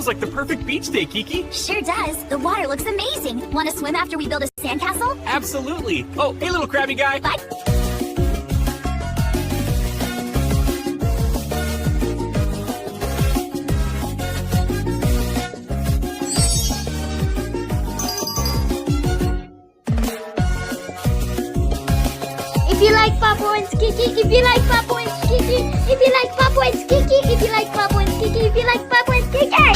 feels like the perfect beach day, Kiki. Sure does. The water looks amazing. Want to swim after we build a sandcastle? Absolutely. Oh, hey, little crabby guy. Bye. If you like Puppo and Kiki, if you like Puppo and Kiki, if you like Puppo and Kiki, if you like Puppo and Kiki, if you like Puppo and Kiki.